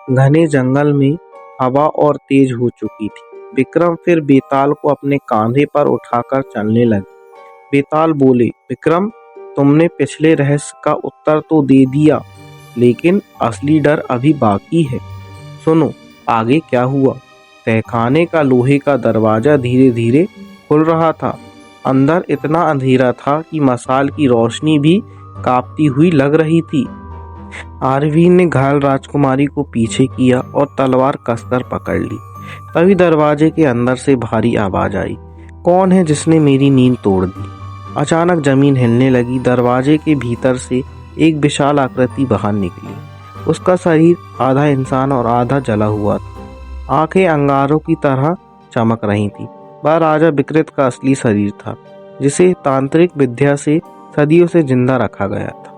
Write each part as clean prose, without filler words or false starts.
घने जंगल में हवा और तेज हो चुकी थी। विक्रम फिर बेताल को अपने कांधे पर उठाकर चलने लगे। बेताल बोले, विक्रम, तुमने पिछले रहस्य का उत्तर तो दे दिया, लेकिन असली डर अभी बाकी है। सुनो, आगे क्या हुआ। तहखाने का लोहे का दरवाजा धीरे धीरे खुल रहा था। अंदर इतना अंधेरा था कि मशाल की रोशनी भी कांपती हुई लग रही थी। आरवी ने घायल राजकुमारी को पीछे किया और तलवार कसकर पकड़ ली। तभी दरवाजे के अंदर से भारी आवाज आई, कौन है जिसने मेरी नींद तोड़ दी। अचानक जमीन हिलने लगी। दरवाजे के भीतर से एक विशाल आकृति बाहर निकली। उसका शरीर आधा इंसान और आधा जला हुआ था। आंखें अंगारों की तरह चमक रही थी। वह राजा विकृत का असली शरीर था, जिसे तांत्रिक विद्या से सदियों से जिंदा रखा गया था।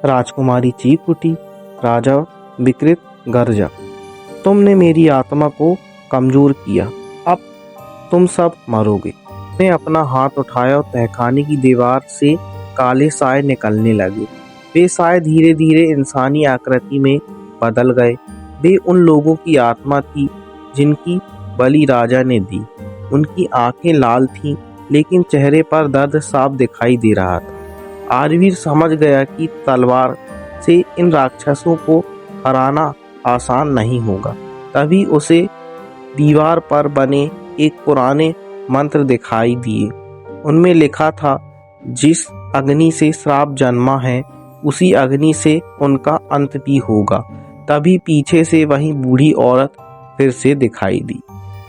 राजकुमारी चीख उठी। राजा विकृत गर्जा, तुमने मेरी आत्मा को कमजोर किया, अब तुम सब मरोगे। उसने अपना हाथ उठाया और तहखाने की दीवार से काले साए निकलने लगे। वे साए धीरे धीरे इंसानी आकृति में बदल गए। वे उन लोगों की आत्मा थी जिनकी बलि राजा ने दी। उनकी आंखें लाल थीं, लेकिन चेहरे पर दर्द साफ दिखाई दे रहा था। आरवीर समझ गया कि तलवार से इन राक्षसों को हराना आसान नहीं होगा। तभी उसे दीवार पर बने एक पुराने मंत्र दिखाई दिए। उनमें लिखा था, जिस अग्नि से श्राप जन्मा है, उसी अग्नि से उनका अंत भी होगा। तभी पीछे से वही बूढ़ी औरत फिर से दिखाई दी,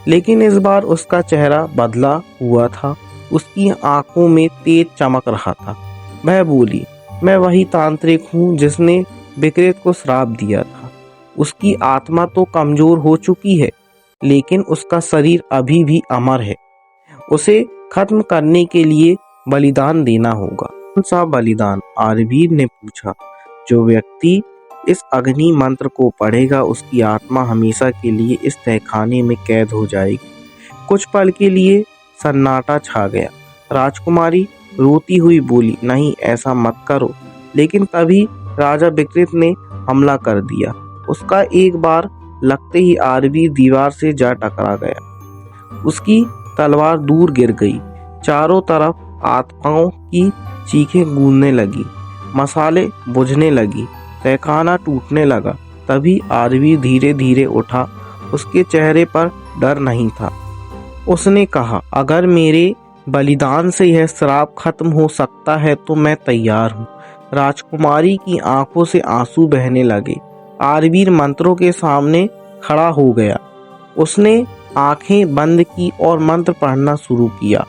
लेकिन इस बार उसका चेहरा बदला हुआ था। उसकी आंखों में तेज चमक रहा था। वह बोली, मैं वही तांत्रिक हूँ जिसने विकृत को श्राप दिया था। उसकी आत्मा तो कमजोर हो चुकी है, लेकिन उसका शरीर अभी भी अमर है। उसे खत्म करने के लिए बलिदान देना होगा। कौन सा बलिदान? आरवीर ने पूछा। जो व्यक्ति इस अग्नि मंत्र को पढ़ेगा, उसकी आत्मा हमेशा के लिए इस तहखाने में कैद हो जाएगी। कुछ पल के लिए सन्नाटा छा गया। राजकुमारी रोती हुई बोली, नहीं, ऐसा मत करो। लेकिन तभी राजा विकृत ने हमला कर दिया। उसका एक बार लगते ही आरवीर दीवार से जा टकरा गया। उसकी तलवार दूर गिर गई। चारों तरफ आत्माओं की चीखें गूंजने लगी। मसाले बुझने लगी। तहखाना टूटने लगा। तभी आरवीर धीरे धीरे उठा। उसके चेहरे पर डर नहीं था। उसने कहा, अगर मेरे बलिदान से यह श्राप खत्म हो सकता है तो मैं तैयार हूँ। राजकुमारी की आंखों से आंसू बहने लगे। आरवीर मंत्रों के सामने खड़ा हो गया। उसने आंखें बंद की और मंत्र पढ़ना शुरू किया।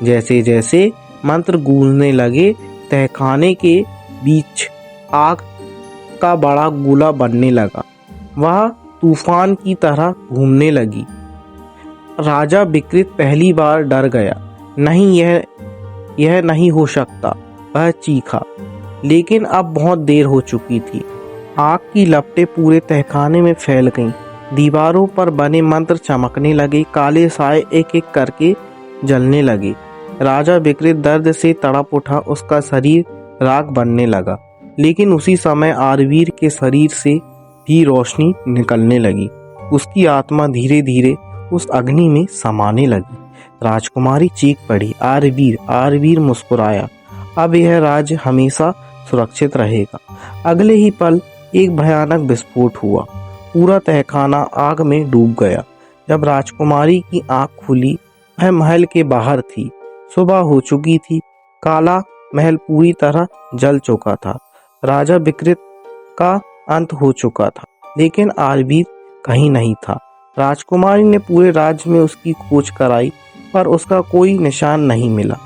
जैसे जैसे मंत्र गूंजने लगे, तहखाने के बीच आग का बड़ा गोला बनने लगा। वह तूफान की तरह घूमने लगी। राजा विकृत पहली बार डर गया। नहीं, यह नहीं हो सकता, वह चीखा। लेकिन अब बहुत देर हो चुकी थी। आग की लपटें पूरे तहखाने में फैल गईं। दीवारों पर बने मंत्र चमकने लगे। काले साए एक एक करके जलने लगे। राजा विकृत दर्द से तड़प उठा। उसका शरीर राख बनने लगा। लेकिन उसी समय आरवीर के शरीर से भी रोशनी निकलने लगी। उसकी आत्मा धीरे धीरे उस अग्नि में समाने लगी। राजकुमारी चीख पड़ी, आरवीर! आरवीर मुस्कुराया। अब यह राज्य हमेशा सुरक्षित रहेगा। अगले ही पल एक भयानक विस्फोट हुआ। पूरा तहखाना आग में डूब गया। जब राजकुमारी की आंख खुली, वह महल के बाहर थी। सुबह हो चुकी थी। काला महल पूरी तरह जल चुका था। राजा विकृत का अंत हो चुका था, लेकिन आरवीर कहीं नहीं था। राजकुमारी ने पूरे राज्य में उसकी खोज कराई, पर उसका कोई निशान नहीं मिला।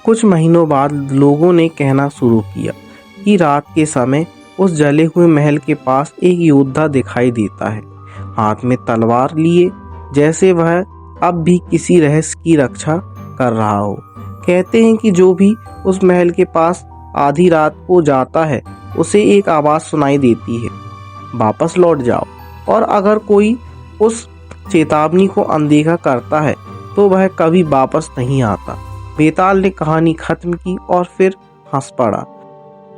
कुछ महीनों बाद लोगों ने कहना शुरू किया कि रात के समय उस जले हुए महल के पास एक योद्धा दिखाई देता है, हाथ में तलवार लिए, जैसे वह अब भी किसी रहस्य की रक्षा कर रहा हो। कहते हैं कि जो भी उस महल के पास आधी रात को जाता है, उसे एक आवाज सुनाई देती है, वापस लौट जाओ। और अगर कोई उस चेतावनी को अनदेखा करता है तो वह कभी वापस नहीं आता। बेताल ने कहानी खत्म की और फिर हंस पड़ा।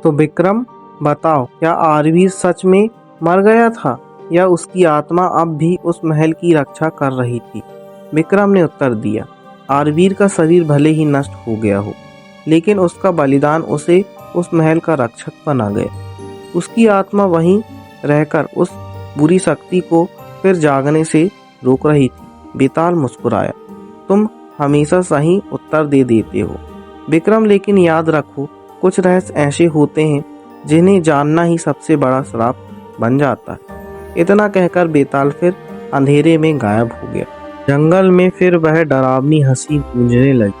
तो विक्रम, बताओ, क्या आरवीर सच में मर गया था या उसकी आत्मा अब भी उस महल की रक्षा कर रही थी? विक्रम ने उत्तर दिया, आरवीर का शरीर भले ही नष्ट हो गया हो, लेकिन उसका बलिदान उसे उस महल का रक्षक बना गया। उसकी आत्मा वहीं रहकर उस बुरी शक्ति को फिर जागने से रोक रही थी। बेताल मुस्कुराया, तुम हमेशा सही उत्तर दे देते हो विक्रम, लेकिन याद रखो, कुछ रहस्य ऐसे होते हैं जिन्हें जानना ही सबसे बड़ा श्राप बन जाता है। इतना कहकर बेताल फिर अंधेरे में गायब हो गया। जंगल में फिर वह डरावनी हंसी गूंजने लगी।